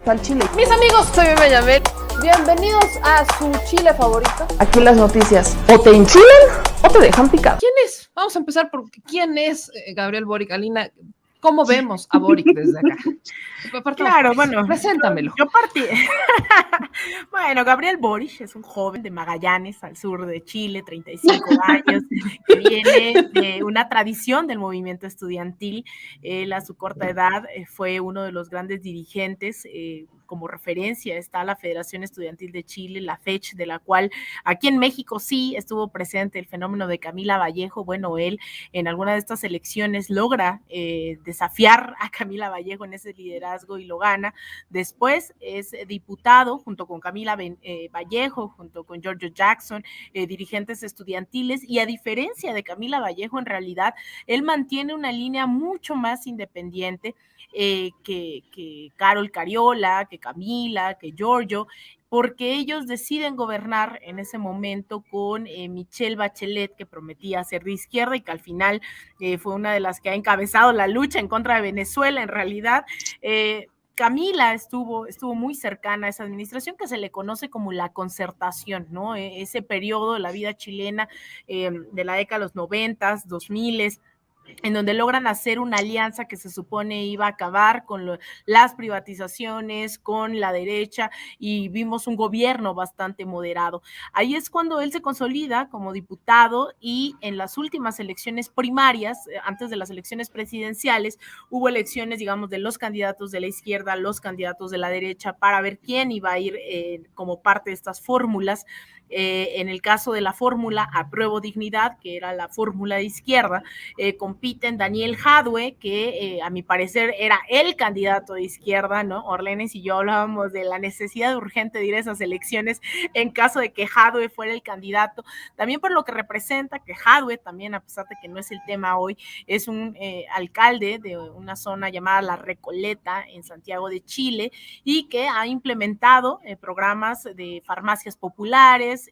Al chile. Mis amigos, soy Bebe Yamel. Bienvenidos a su chile favorito. Aquí las noticias o te enchilan o te dejan picado. ¿Quién es? Vamos a empezar por quién es Gabriel Boric. Alina, ¿cómo vemos a Boric desde acá? Claro, bueno, preséntamelo. Yo partí. Bueno, Gabriel Boric es un joven de Magallanes, al sur de Chile, 35 años, que viene de una tradición del movimiento estudiantil. Él a su corta edad fue uno de los grandes dirigentes. Como referencia está la Federación Estudiantil de Chile, la FECH, de la cual aquí en México sí estuvo presente el fenómeno de Camila Vallejo. Bueno, él en alguna de estas elecciones logra desafiar a Camila Vallejo en ese liderazgo y lo gana. Después es diputado junto con Camila Vallejo, junto con Giorgio Jackson, dirigentes estudiantiles, y a diferencia de Camila Vallejo, en realidad él mantiene una línea mucho más independiente que Carol Cariola, que Camila, que Giorgio, porque ellos deciden gobernar en ese momento con Michelle Bachelet, que prometía ser de izquierda y que al final fue una de las que ha encabezado la lucha en contra de Venezuela, en realidad. Camila estuvo muy cercana a esa administración que se le conoce como la concertación, ¿no? Ese periodo de la vida chilena de la década de los 90s, 2000s, en donde logran hacer una alianza que se supone iba a acabar con las privatizaciones, con la derecha, y vimos un gobierno bastante moderado. Ahí es cuando él se consolida como diputado, y en las últimas elecciones primarias, antes de las elecciones presidenciales, hubo elecciones, digamos, de los candidatos de la izquierda, los candidatos de la derecha, para ver quién iba a ir como parte de estas fórmulas. En el caso de la fórmula Apruebo Dignidad, que era la fórmula de izquierda, compiten Daniel Jadwe, que a mi parecer era el candidato de izquierda, ¿no? Orlenes y yo hablábamos de la necesidad urgente de ir a esas elecciones en caso de que Jadwe fuera el candidato, también por lo que representa que Jadwe también, a pesar de que no es el tema hoy, es un alcalde de una zona llamada La Recoleta en Santiago de Chile, y que ha implementado programas de farmacias populares,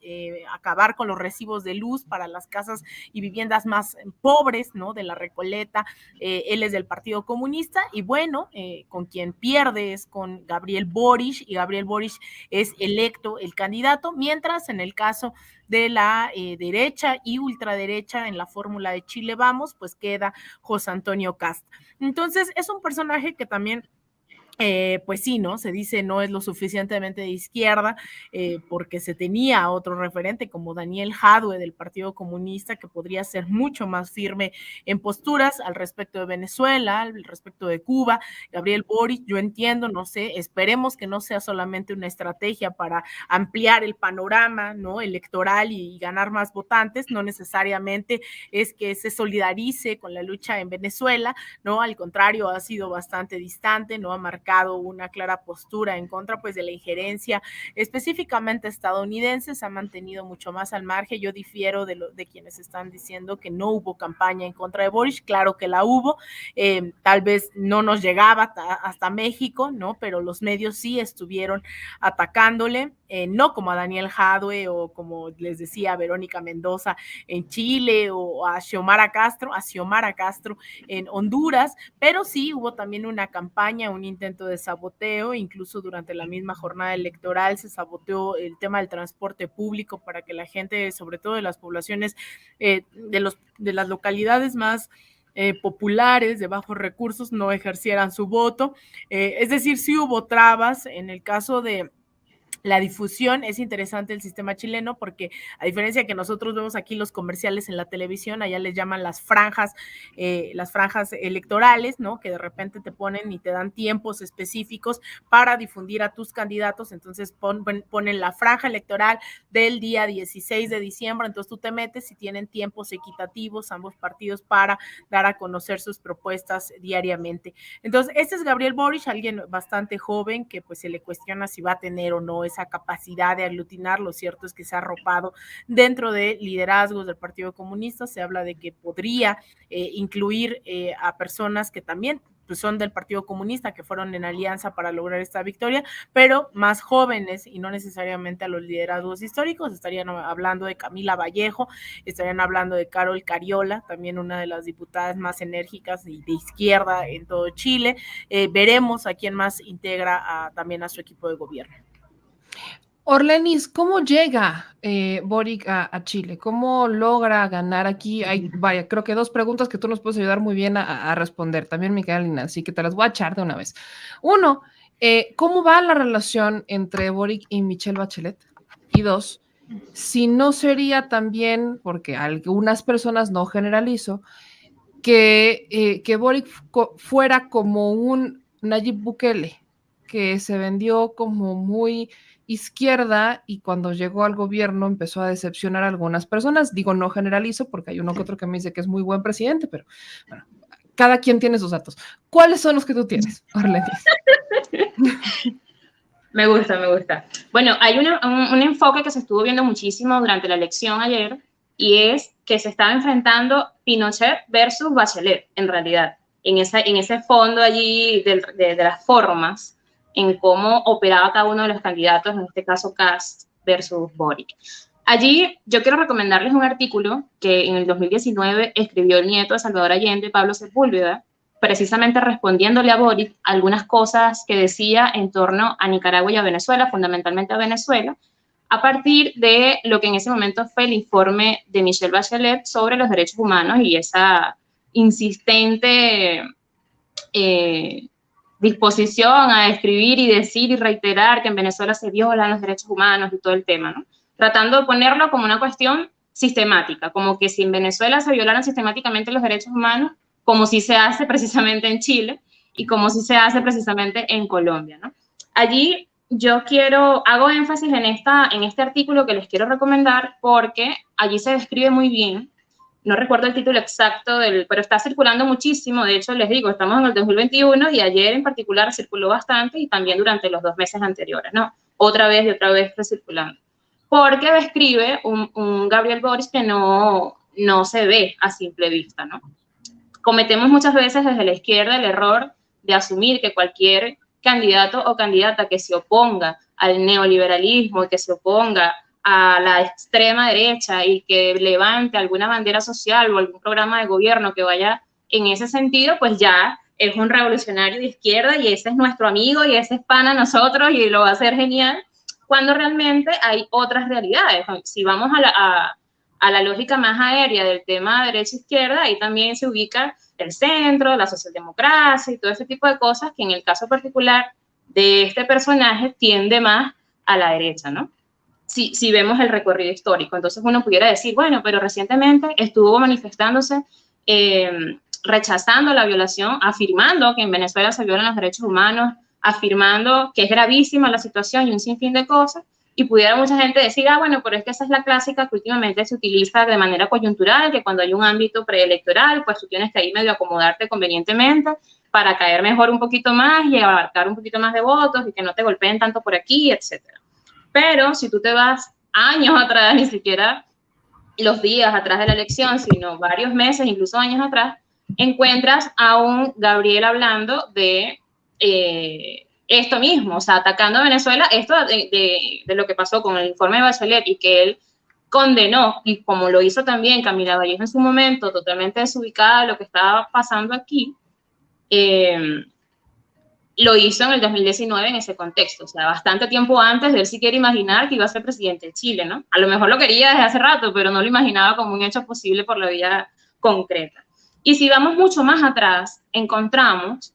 acabar con los recibos de luz para las casas y viviendas más pobres, ¿no? De La Recoleta. Él es del Partido Comunista, y bueno, con quien pierde es con Gabriel Boric, y Gabriel Boric es electo el candidato, mientras en el caso de la derecha y ultraderecha en la fórmula de Chile Vamos, pues queda José Antonio Kast. Entonces es un personaje que también pues sí, ¿no? Se dice no es lo suficientemente de izquierda, porque se tenía otro referente como Daniel Jadwe del Partido Comunista, que podría ser mucho más firme en posturas al respecto de Venezuela, al respecto de Cuba. Gabriel Boric, yo entiendo, no sé, esperemos que no sea solamente una estrategia para ampliar el panorama, ¿no? Electoral y ganar más votantes, no necesariamente es que se solidarice con la lucha en Venezuela, ¿no? Al contrario, ha sido bastante distante, no ha marcado una clara postura en contra, pues, de la injerencia específicamente estadounidense. Se ha mantenido mucho más al margen. Yo difiero de quienes están diciendo que no hubo campaña en contra de Boric. Claro que la hubo, tal vez no nos llegaba hasta México, ¿no? Pero los medios sí estuvieron atacándole, no como a Daniel Jadwe o como les decía a Verónica Mendoza en Chile, o a Xiomara Castro en Honduras, pero sí hubo también una campaña, un intento de saboteo. Incluso durante la misma jornada electoral se saboteó el tema del transporte público para que la gente, sobre todo de las poblaciones, de las localidades más populares, de bajos recursos, no ejercieran su voto. Es decir, sí hubo trabas. En el caso de la difusión es interesante el sistema chileno, porque a diferencia que nosotros vemos aquí los comerciales en la televisión, allá les llaman las franjas electorales, ¿no? Que de repente te ponen y te dan tiempos específicos para difundir a tus candidatos. Entonces ponen la franja electoral del día 16 de diciembre, entonces tú te metes y tienen tiempos equitativos ambos partidos para dar a conocer sus propuestas diariamente. Entonces, este es Gabriel Boric, alguien bastante joven que pues se le cuestiona si va a tener o no esa capacidad de aglutinar. Lo cierto es que se ha arropado dentro de liderazgos del Partido Comunista. Se habla de que podría incluir a personas que también pues son del Partido Comunista, que fueron en alianza para lograr esta victoria, pero más jóvenes y no necesariamente a los liderazgos históricos. Estarían hablando de Camila Vallejo, estarían hablando de Carol Cariola, también una de las diputadas más enérgicas y de izquierda en todo Chile. Veremos a quién más integra también a su equipo de gobierno. Orlenis, ¿cómo llega Boric a Chile? ¿Cómo logra ganar aquí? Vaya, creo que 2 preguntas que tú nos puedes ayudar muy bien a responder. También Micaela, así que te las voy a echar de una vez. Uno, ¿cómo va la relación entre Boric y Michelle Bachelet? Y 2, si no sería también, porque algunas personas, no generalizo, que Boric fuera como un Nayib Bukele, que se vendió como muy izquierda y cuando llegó al gobierno empezó a decepcionar a algunas personas. Digo, no generalizo porque hay uno que otro que me dice que es muy buen presidente, pero bueno, cada quien tiene sus datos. ¿Cuáles son los que tú tienes, Orlenis? Me gusta. Bueno, hay un enfoque que se estuvo viendo muchísimo durante la elección ayer y es que se estaba enfrentando Pinochet versus Bachelet, en realidad, en ese fondo allí de las formas, en cómo operaba cada uno de los candidatos, en este caso Kast versus Boric. Allí yo quiero recomendarles un artículo que en el 2019 escribió el nieto de Salvador Allende, Pablo Sepúlveda, precisamente respondiéndole a Boric algunas cosas que decía en torno a Nicaragua y a Venezuela, fundamentalmente a Venezuela, a partir de lo que en ese momento fue el informe de Michelle Bachelet sobre los derechos humanos y esa insistente disposición a escribir y decir y reiterar que en Venezuela se violan los derechos humanos y todo el tema, ¿no? Tratando de ponerlo como una cuestión sistemática, como que si en Venezuela se violaran sistemáticamente los derechos humanos, como si se hace precisamente en Chile y como si se hace precisamente en Colombia, ¿no? Allí yo hago énfasis en este artículo que les quiero recomendar porque allí se describe muy bien. No recuerdo el título exacto, pero está circulando muchísimo. De hecho, les digo, estamos en el 2021 y ayer en particular circuló bastante y también durante los 2 meses anteriores, ¿no? Otra vez y otra vez recirculando. Porque describe un Gabriel Boric que no se ve a simple vista, ¿no? Cometemos muchas veces desde la izquierda el error de asumir que cualquier candidato o candidata que se oponga al neoliberalismo, que se oponga a la extrema derecha y que levante alguna bandera social o algún programa de gobierno que vaya en ese sentido, pues ya es un revolucionario de izquierda y ese es nuestro amigo y ese es pana a nosotros y lo va a hacer genial, cuando realmente hay otras realidades. Si vamos a la lógica más aérea del tema derecha-izquierda, ahí también se ubica el centro, la socialdemocracia y todo ese tipo de cosas que en el caso particular de este personaje tiende más a la derecha, ¿no? Si vemos el recorrido histórico. Entonces uno pudiera decir, bueno, pero recientemente estuvo manifestándose rechazando la violación, afirmando que en Venezuela se violan los derechos humanos, afirmando que es gravísima la situación y un sinfín de cosas, y pudiera mucha gente decir, bueno, pero es que esa es la clásica que últimamente se utiliza de manera coyuntural, que cuando hay un ámbito preelectoral, pues tú tienes que ahí medio acomodarte convenientemente para caer mejor un poquito más y abarcar un poquito más de votos y que no te golpeen tanto por aquí, etcétera. Pero si tú te vas años atrás, ni siquiera los días atrás de la elección, sino varios meses, incluso años atrás, encuentras a un Gabriel hablando de esto mismo, o sea, atacando a Venezuela, esto de lo que pasó con el informe de Bachelet y que él condenó, y como lo hizo también Camila Vallejo en su momento, totalmente desubicada de lo que estaba pasando aquí, lo hizo en el 2019 en ese contexto, o sea, bastante tiempo antes de él siquiera imaginar que iba a ser presidente de Chile, ¿no? A lo mejor lo quería desde hace rato, pero no lo imaginaba como un hecho posible por la vía concreta. Y si vamos mucho más atrás, encontramos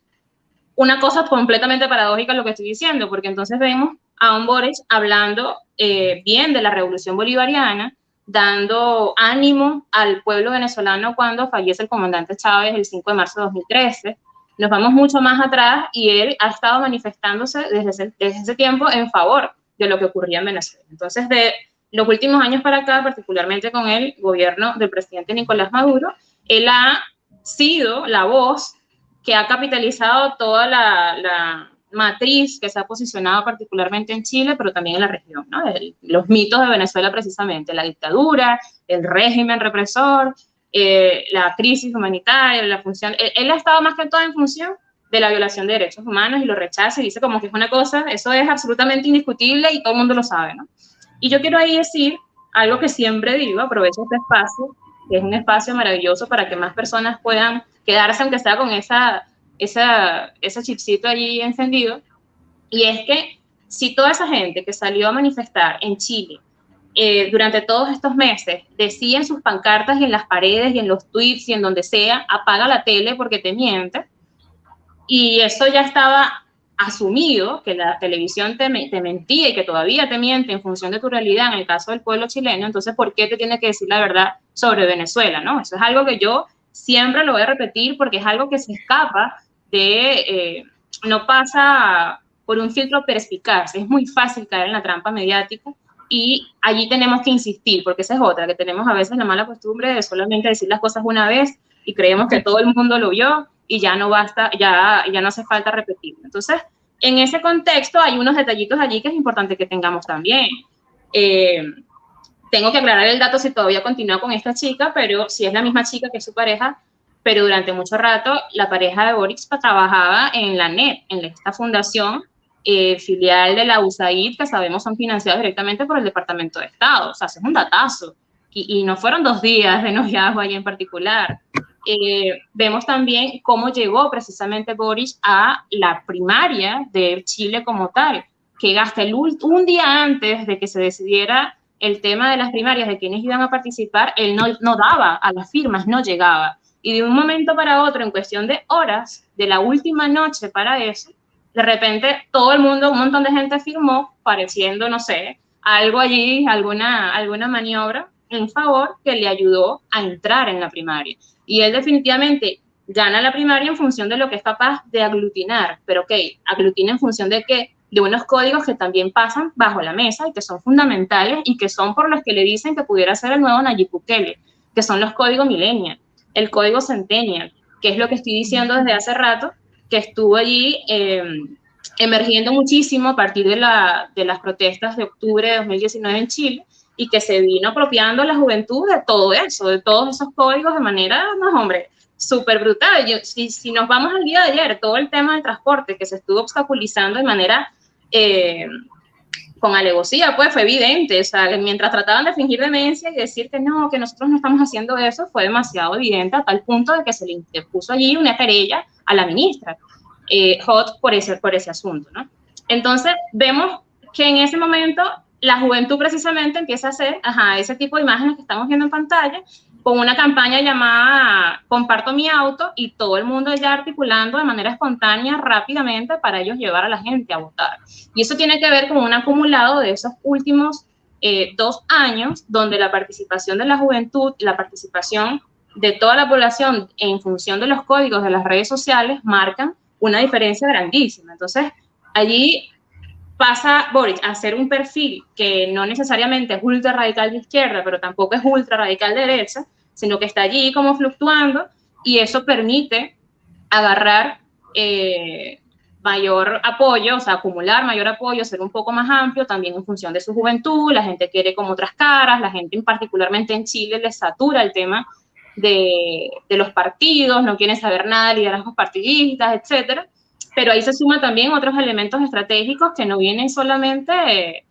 una cosa completamente paradójica lo que estoy diciendo, porque entonces vemos a un Boric hablando bien de la revolución bolivariana, dando ánimo al pueblo venezolano cuando fallece el comandante Chávez el 5 de marzo de 2013. Nos vamos mucho más atrás y él ha estado manifestándose desde ese tiempo en favor de lo que ocurría en Venezuela. Entonces, de los últimos años para acá, particularmente con el gobierno del presidente Nicolás Maduro, él ha sido la voz que ha capitalizado toda la matriz que se ha posicionado particularmente en Chile, pero también en la región, ¿no? Los mitos de Venezuela precisamente, la dictadura, el régimen represor, la crisis humanitaria, la función. Él ha estado más que todo en función de la violación de derechos humanos y lo rechaza y dice como que es una cosa, eso es absolutamente indiscutible y todo el mundo lo sabe, ¿no? Y yo quiero ahí decir algo que siempre digo, aprovecho este espacio, que es un espacio maravilloso para que más personas puedan quedarse, aunque sea con ese chipcito allí encendido, y es que si toda esa gente que salió a manifestar en Chile durante todos estos meses decía en sus pancartas y en las paredes y en los tweets y en donde sea, apaga la tele porque te miente, y eso ya estaba asumido, que la televisión te mentía y que todavía te miente en función de tu realidad en el caso del pueblo chileno, entonces ¿por qué te tiene que decir la verdad sobre Venezuela, ¿no? Eso es algo que yo siempre lo voy a repetir porque es algo que se escapa de, no pasa por un filtro perspicaz, es muy fácil caer en la trampa mediática y allí tenemos que insistir, porque esa es otra, que tenemos a veces la mala costumbre de solamente decir las cosas una vez y creemos que todo el mundo lo vio y ya no basta, ya no hace falta repetirlo. Entonces, en ese contexto hay unos detallitos allí que es importante que tengamos también. Tengo que aclarar el dato si todavía continúa con esta chica, pero si es la misma chica que es su pareja, pero durante mucho rato la pareja de Boric trabajaba en la NET, en esta fundación filial de la USAID, que sabemos son financiados directamente por el Departamento de Estado. O sea, es un datazo. Y no fueron 2 días de noviazgo ahí en particular. Vemos también cómo llegó precisamente Boric a la primaria de Chile como tal, que hasta un día antes de que se decidiera el tema de las primarias, de quienes iban a participar, él no daba a las firmas, no llegaba. Y de un momento para otro, en cuestión de horas, de la última noche para eso, de repente todo el mundo, un montón de gente firmó, pareciendo, no sé, algo allí, alguna maniobra en favor que le ayudó a entrar en la primaria. Y él definitivamente gana la primaria en función de lo que es capaz de aglutinar, pero ok, aglutina en función de qué, de unos códigos que también pasan bajo la mesa y que son fundamentales y que son por los que le dicen que pudiera ser el nuevo Nayib Bukele, que son los códigos millennial, el código centennial, que es lo que estoy diciendo desde hace rato, que estuvo allí emergiendo muchísimo a partir de las protestas de octubre de 2019 en Chile, y que se vino apropiando la juventud de todo eso, de todos esos códigos de manera, no, hombre, súper brutal. Si nos vamos al día de ayer, todo el tema del transporte que se estuvo obstaculizando de manera con alevosía, pues fue evidente. O sea, mientras trataban de fingir demencia y decir que no, que nosotros no estamos haciendo eso, fue demasiado evidente a tal punto de que se le interpuso allí una querella a la ministra Hot por ese asunto, ¿no? Entonces, vemos que en ese momento la juventud precisamente empieza a hacer ese tipo de imágenes que estamos viendo en pantalla, con una campaña llamada Comparto mi auto, y todo el mundo ya articulando de manera espontánea, rápidamente, para ellos llevar a la gente a votar. Y eso tiene que ver con un acumulado de esos últimos 2 años, donde la participación de la juventud, la participación de toda la población en función de los códigos de las redes sociales marcan una diferencia grandísima. Entonces, allí pasa Boric a hacer un perfil que no necesariamente es ultra radical de izquierda, pero tampoco es ultra radical de derecha, sino que está allí como fluctuando, y eso permite agarrar mayor apoyo, o sea, acumular mayor apoyo, ser un poco más amplio, también en función de su juventud. La gente quiere como otras caras, la gente particularmente en Chile les satura el tema de los partidos, no quieren saber nada de liderazgos partidistas, etcétera. Pero ahí se suman también otros elementos estratégicos que no vienen solamente,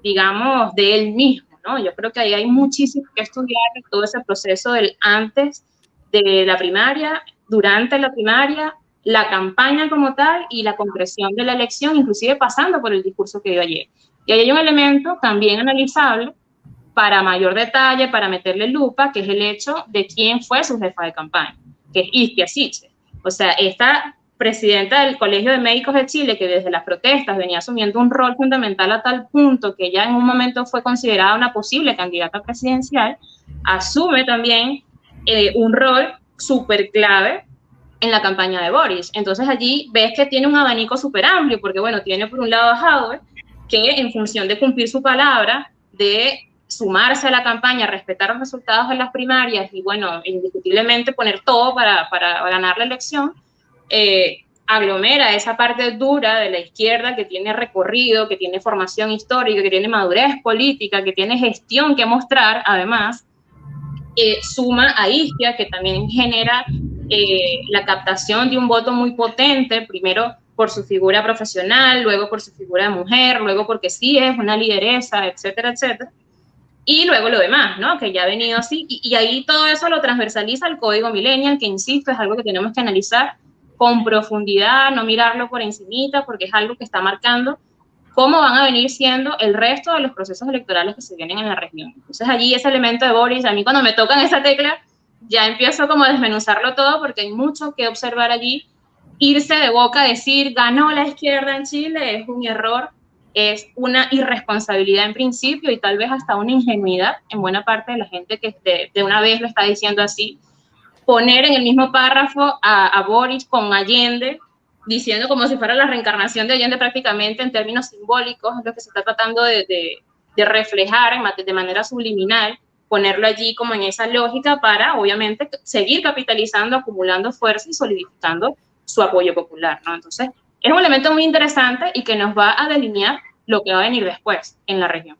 digamos, de él mismo, ¿no? Yo creo que ahí hay muchísimo que estudiar de todo ese proceso del antes de la primaria, durante la primaria, la campaña como tal y la concreción de la elección, inclusive pasando por el discurso que dio ayer. Y ahí hay un elemento también analizable para mayor detalle, para meterle lupa, que es el hecho de quién fue su jefa de campaña, que es Isquia Siche. O sea, esta presidenta del Colegio de Médicos de Chile, que desde las protestas venía asumiendo un rol fundamental a tal punto que ella en un momento fue considerada una posible candidata presidencial, asume también un rol súper clave en la campaña de Boric. Entonces allí ves que tiene un abanico súper amplio, porque bueno, tiene por un lado a Jadwe, que en función de cumplir su palabra, de sumarse a la campaña, respetar los resultados de las primarias y bueno, indiscutiblemente poner todo para ganar la elección, aglomera esa parte dura de la izquierda que tiene recorrido, que tiene formación histórica, que tiene madurez política, que tiene gestión que mostrar, además, suma a Isquia, que también genera la captación de un voto muy potente, primero por su figura profesional, luego por su figura de mujer, luego porque sí es una lideresa, etcétera, etcétera. Y luego lo demás, ¿no? Que ya ha venido así, y ahí todo eso lo transversaliza el código millennial, que insisto, es algo que tenemos que analizar con profundidad, no mirarlo por encimita, porque es algo que está marcando cómo van a venir siendo el resto de los procesos electorales que se vienen en la región. Entonces allí ese elemento de Boris, a mí cuando me tocan esa tecla, ya empiezo como a desmenuzarlo todo, porque hay mucho que observar allí. Irse de boca a decir, ganó la izquierda en Chile, es un error, es una irresponsabilidad en principio y tal vez hasta una ingenuidad en buena parte de la gente que de una vez lo está diciendo así. Poner en el mismo párrafo a Boris con Allende, diciendo como si fuera la reencarnación de Allende prácticamente en términos simbólicos, es lo que se está tratando de reflejar de manera subliminal, ponerlo allí como en esa lógica para, obviamente, seguir capitalizando, acumulando fuerza y solidificando su apoyo popular, ¿no? Entonces, es un elemento muy interesante y que nos va a delinear lo que va a venir después en la región.